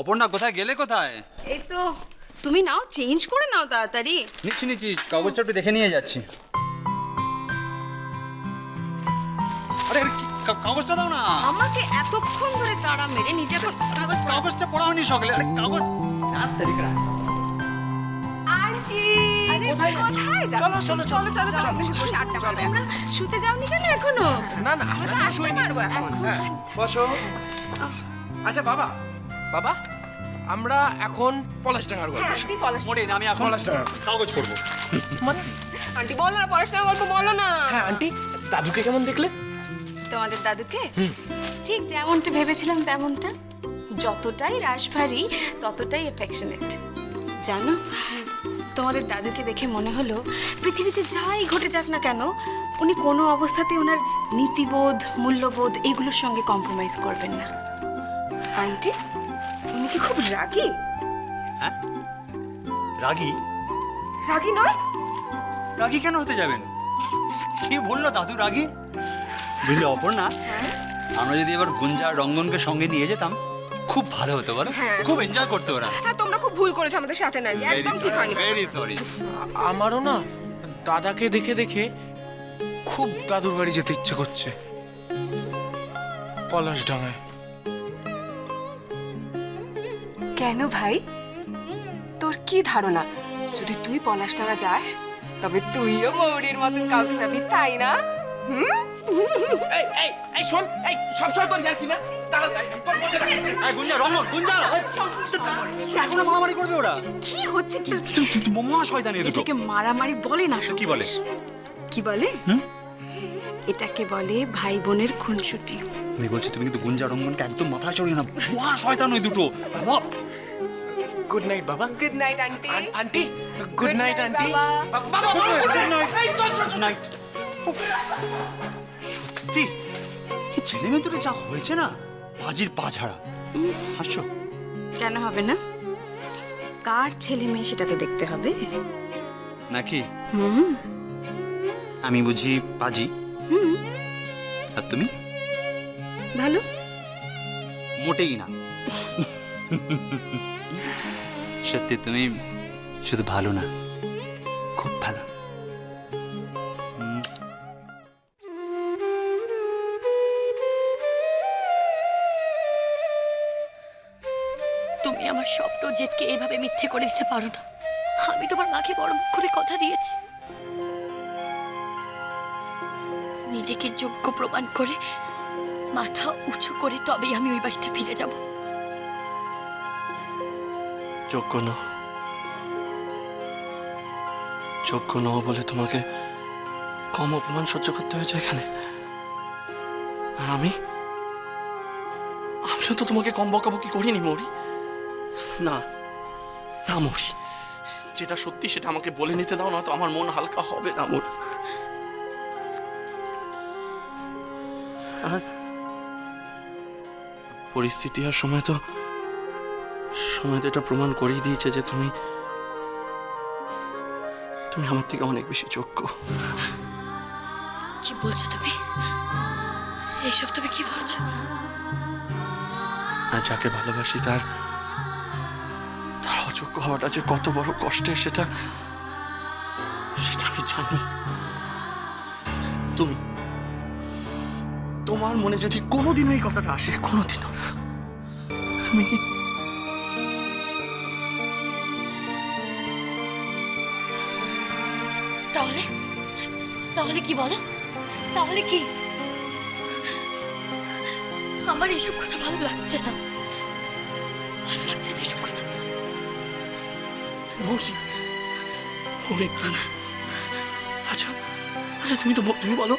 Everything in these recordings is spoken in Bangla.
অপর্ণা কোথায় গেলে কোথায়? এই তো, তুমি নাও, চেঞ্জ করে নাও তাড়াতাড়ি। নিচ্ছি কাগজটা একটু দেখে নিয়ে যাচ্ছি। আরে আরে, কাগজটা দাও না। আমাকে এতক্ষণ ধরে তাড়া মেরে নিজে এখন কাগজটা পড়া হয়নি সকালে। আরে কাগজ কোথায় যাচ্ছ? চলো বেশি বসে আড্ডা মারবে এখন। শুতে যাওনি কেন এখনো? না না আমরা তো আড্ডা মারবো এখন। বসো। আচ্ছা বাবা, বাবা আমরা এখন পলাশডাঙ্গার গল্প হ্যাঁ, আন্টি পলাশ। মরিন, আমি এখন কাগজ পড়বো। মানে আন্টি বলো না, পড়াশোনার গল্প বলো না। হ্যাঁ আন্টি, দাদুকে কেমন দেখলে? তোমাদের দাদুকে ঠিক যেমনটা ভেবেছিলাম তেমনটা, যতটাই রাশভারী ততটাই এফেকশনেট। জানো, তোমাদের দাদুকে দেখে মনে হলো পৃথিবীতে যাই ঘটে যাক না কেন, উনি কোনো অবস্থাতে ওনার নীতিবোধ, মূল্যবোধ এগুলোর সঙ্গে কম্প্রোমাইজ করবেন না। আন্টি উনি কি খুব রাগী? হ্যাঁ, রাগী? রাগী নয়? রাগী কেন হতে যাবেন? কি বললো দাদু রাগী? বুঝলে অপর্ণা, আমরা যদি এবার গুঞ্জা আর রঙ্গনকে সঙ্গে নিয়ে যেতাম খুব ভালো হতো, বলো? হ্যাঁ। খুব এনজয় করতে ওরা। হ্যাঁ, তোমরা খুব ভুল করেছো আমাদের সাথে না গিয়ে, একদম ঠিক হয়নি। Very sorry. আমারও না দাদাকে দেখে দেখে খুব দাদুর বাড়ি যেতে ইচ্ছে করছে, পলাশডাঙ্গায়। কেন ভাই, তোর কি ধারণা যদি তুই পলাশডাঙ্গা যাস তবে তুইও মৌরির মতন কাউকে পাবি, তাই না? এই এই এই শোন, এই সবসময় তোর ইয়ার কি না? দাঁড়া দাঁড়া, তোর মধ্যে রাখ। এই গুঞ্জা, রঙ্গন, গুঞ্জা! এখনো মারামারি করবে ওরা? কি হচ্ছে কি? মহা শয়তানি দুটো। এটাকে মারামারি বলে না। কি বলে? কি বলে? এটাকে বলে ভাই বোনের খুনসুটি। আমি বলছি, তুমি কিন্তু গুঞ্জা রঙ্গনকে একদম মাথায় চড়িয়ে না। মহা শয়তান ওই দুটো। গুড নাইট বাবা। Good night aunty. Aunty good night aunty. বাবা। বাবা নাইট। সত্যি এই ছেলে মেয়ে দুটো যা হয়েছে না, বাজির পা ঝাড়া। হাসছো? কেন হবে না? কার ছেলে মেয়ে সেটা তো দেখতে হবে নাকি? হুম। আমি বুঝি পাজি, আর তুমি? ভালো। মোটেই না। সত্যি তুমি শুধু ভালো না, খুব ভালো। তুমি আমার স্বপ্ন জেদকে এইভাবে মিথ্যে করে দিতে পারো না। আমি তোমার মাকে বড় মুখ করে কথা দিয়েছি, নিজেকে যোগ্য প্রমাণ করে মাথা উঁচু করে তবেই আমি ওই বাড়িতে ফিরে যাব। যোগ্য নও, যোগ্য নও বলে তোমাকে কম অপমান সহ্য করতে হয়েছে এখানে। আর আমিও তো তোমাকে কম বকাবকি করিনি মৌরি। না না মৌরি, যেটা সত্যি সেটা আমাকে বলে নিতে দাও, না তো আমার মন হালকা হবে না মৌরি। আর পরিস্থিতি আর সময় তো এটা প্রমাণ করেই দিয়েছে যে তুমি আমার থেকে অনেক বেশি যোগ্য। কি বলছো তুমি? এইসব তুমি কি বলছো? আর যাকে ভালোবাসি তার অযোগ্য হওয়াটা যে কত বড় কষ্টের সেটা আমি জানি। তোমার মনে যদি কোনোদিনও এই কথাটা আসে, কোনোদিনও, তুমি কি তাহলে কি বলো? তাহলে কি? আমার এসব কথা ভালো লাগছে না, ভালো লাগছে না এসব কথা। আচ্ছা আচ্ছা, তুমি বলো,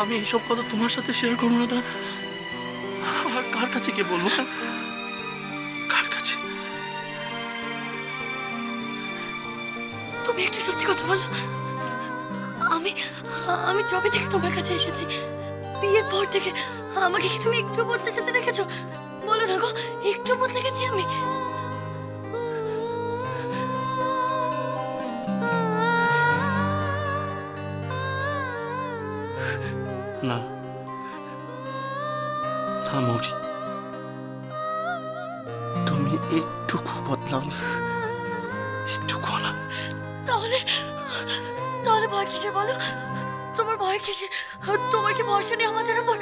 আমি এইসব কথা তোমার সাথে শেয়ার করবো না, তা আর কার কাছে গিয়ে বলবো? কার কাছে? তুমি একটু সত্যি কথা বলো। আমি যবে থেকে তোমার কাছে এসেছি, বিয়ের পর থেকে আমাকে কি তুমি একটু বদলে যেতে দেখেছো? বলো না গো, একটু বদলে গেছি আমি? না না মৌরি, বদনাম একটুকু না। তাহলে তাহলে ভয় কিসের বলো? তোমার ভয় কিসের? তোমার কি ভরসা নেই আমাদের উপর,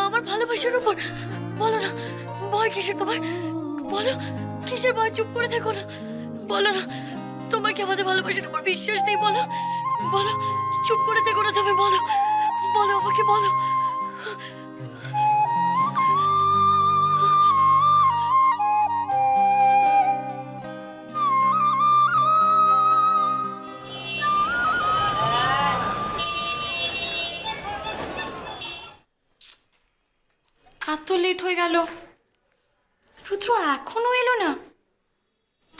আমার ভালোবাসার উপর? বলো না, ভয় কিসের তোমার? বলো, কিসের ভয়? চুপ করে থেকো না, বলো না। তোমার কি আমাদের ভালোবাসার উপর বিশ্বাস নেই? বলো, বলো, চুপ করে থেকো না তুমি, বলো, বলো আমাকে, বলো। এত লেট হয়ে গেল, রুদ্র এখনো এলো না।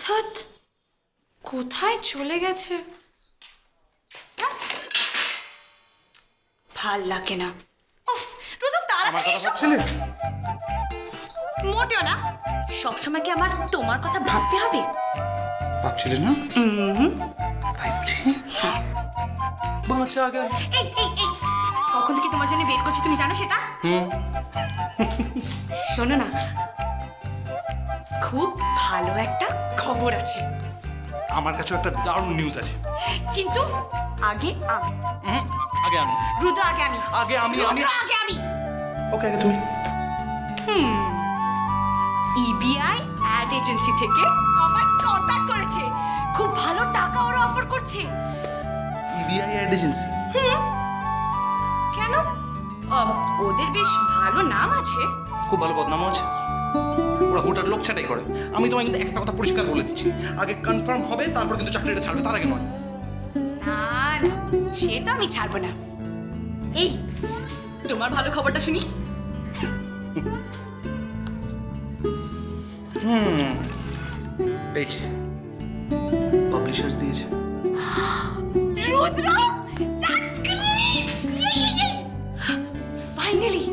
ধ্যাৎ, কোথায় চলে গেছে? ভাল লাগে না। উফ, রুদ্র তাড়াতাড়ি এসো। মোটেও না, সবসময় কি আমার তোমার কথা ভাবতে হবে? ভাবছিলে না? তাই বুঝি? বাঁচা আগে। এই এই এই, কখন থেকে তোমার জন্য বের করছি তুমি জানো সেটা? শোনো না, খুব ভালো একটা খবর আছে। আমার কাছে একটা দারুণ নিউজ আছে। কিন্তু আগে আমি। আগে আমি। রুদ্র আগে আমি। আগে আমি। রুদ্র আগে আমি। ওকে, আগে তুমি। ইবিআই অ্যাড এজেন্সি থেকে আমার কন্ট্যাক্ট করেছে, খুব ভালো টাকা ওরা অফার করছে। EBI ad agency? কেন? ওদের বেশ ভালো নাম আছে। খুব ভালো বদনামও আছে। ওরা হুটার লোক ছাটাই করে। আমি তোমায় কিন্তু একটা কথা পরিষ্কার বলে দিচ্ছি, আগে কনফার্ম হবে তারপর কিন্তু চাকরিটা ছাড়বে, তার আগে নয়। না না, সে তো আমি ছাড়বো না। এই, তোমার ভালো খবরটা শুনি। পেয়েছি, পাবলিশার্স দিয়েছে। রুদ্র, দ্যাটস গ্রেট! ফাইনালি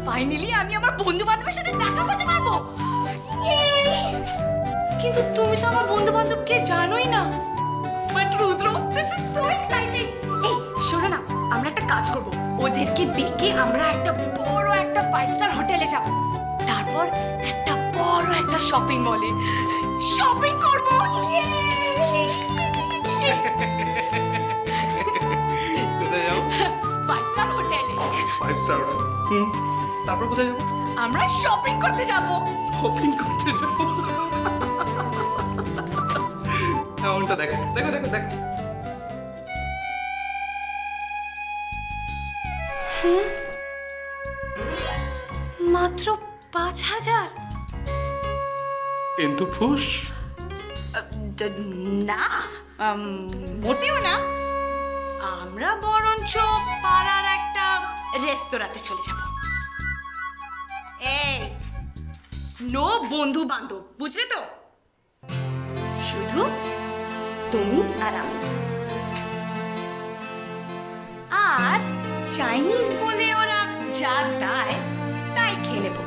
ফাইনালি আমি আমার বন্ধু বান্ধবের সাথে দেখা করতে পারবো। কিন্তু তুমি তো আমার বন্ধু বান্ধবকে জানোই না। But Rudra, this is so exciting. এই শোনো না, আমরা একটা কাজ করব, ওদেরকে ডেকে আমরা একটা বড় একটা 5 স্টার হোটেলে যাব, তারপর একটা বড় একটা শপিং মলে শপিং করব। কোথায় যাবো? 5 স্টার হোটেলে। 5 স্টার হোটেল। তারপর কোথায় যাবো? আমরা শপিং করতে যাব। শপিং করতে যাবো? এমনটা দেখো দেখো দেখো দেখো। মাত্র 5,000? কিন্তু ফুস না, মোটেও না। আমরা বরঞ্চ পাড়ার একটা রেস্তোরাঁতে চলে যাব। এই, নো বন্ধু বান্ধব, বুঝলে তো? শুধু তুমি আর আমি। আর চাইনিজ বলে ওরা যা দেয় তাই খেয়ে নেব।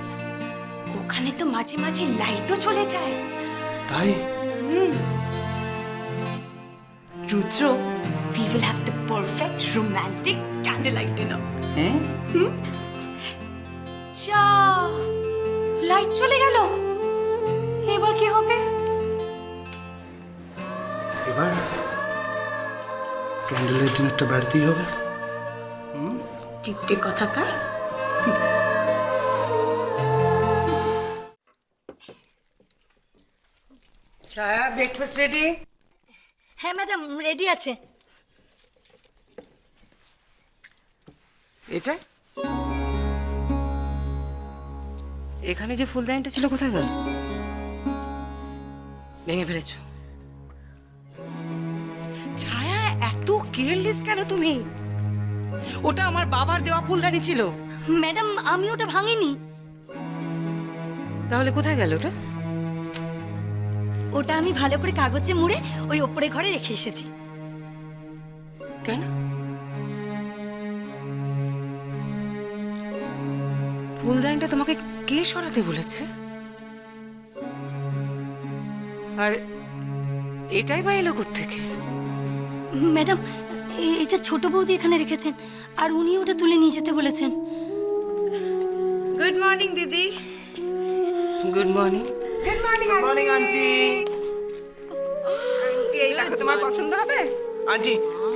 ওখানে তো মাঝে মাঝে লাইটও চলে যায়। তাই? রুদ্র, we will have the perfect romantic candlelight dinner. যা, লাইট চলে গেল, এবার কি হবে? এবার ক্যান্ডেল লাইট ডিনারটা বাড়িতেই হবে। কিপটে কথাকার। ছায়া, ব্রেকফাস্ট রেডি? হ্যাঁ ম্যাডাম, রেডি আছে। এটা এখানে যে ফুলদানিটা ছিল কোথায় গেল? ভেঙে ফেলেছ? ছায়া, এত কেয়ারলেস কেন তুমি? ওটা আমার বাবার দেওয়া ফুলদানি ছিল। ম্যাডাম, আমি ওটা ভাঙিনি। তাহলে কোথায় গেল ওটা? ওটা আমি ভালো করে কাগজে মুড়ে ওই ওপরে ঘরে রেখে এসেছি। কেন? ফুলদানিটা তোমাকে কে সরাতে বলেছে? আর এটাই বা এলো কোত্থেকে? ম্যাডাম, এটা ছোট বৌদি এখানে রেখেছেন, আর উনি ওটা তুলে নিয়ে যেতে বলেছেন। গুড মর্নিং দিদি। Good morning. Good morning aunty. এই দেখো তোমার পছন্দ হবে। আন্টি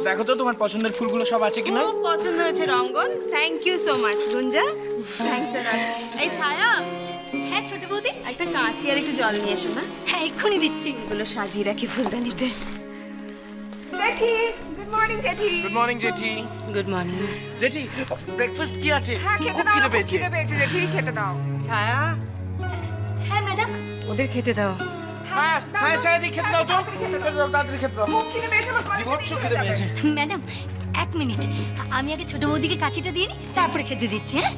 দেখো তো তোমার পছন্দের ফুলগুলো সব আছে কিনা। খুব পছন্দ হয়েছে Rangan, thank you so much Gunja, thanks a lot. এই ছায়া, হ্যাঁ ছোট বৌদি, একটা কাঁচি আর একটু জল নিয়ে এসো না, হ্যাঁ এক্ষুনি দিচ্ছি। এগুলো সাজিয়ে রাখি ফুলদানিতে। জেঠি, গুড মর্নিং জেঠি। গুড মর্নিং জেঠি। Good morning. জেঠি ব্রেকফাস্ট কি আছে? হ্যাঁ খেতে খুব দাও, খিদে খুব পেয়েছে। খিদে পেয়েছে জেঠি, খেতে দাও। ছায়া, হ্যাঁ ম্যাডাম। ওদের খেতে দাও। হ্যাঁ হ্যাঁ চাই খেতে দাও তো, খেতে দাও তাড়াতাড়ি খেতে দাও। খুব খিদে পেয়েছে, আমার কলেজে বিভৎস দেরি খিদে হয়ে যাবে। পেয়েছে। ম্যাডাম এক মিনিট, আমি আগে ছোট বৌদিকে কাঁচিটা দিয়ে নিই, তারপরে খেতে দিচ্ছি। হ্যাঁ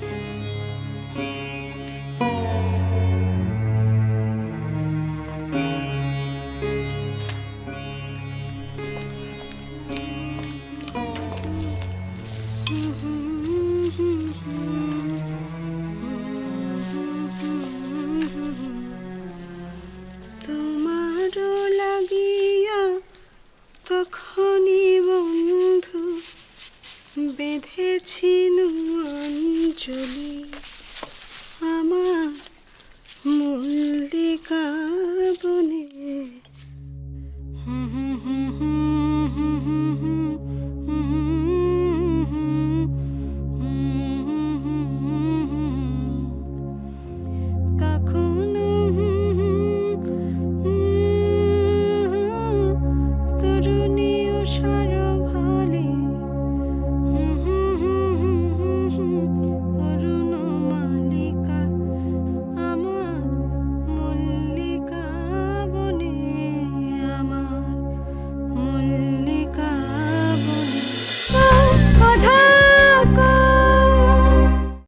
তোমারও লাগিয়া তখনই বন্ধু বেঁধেছি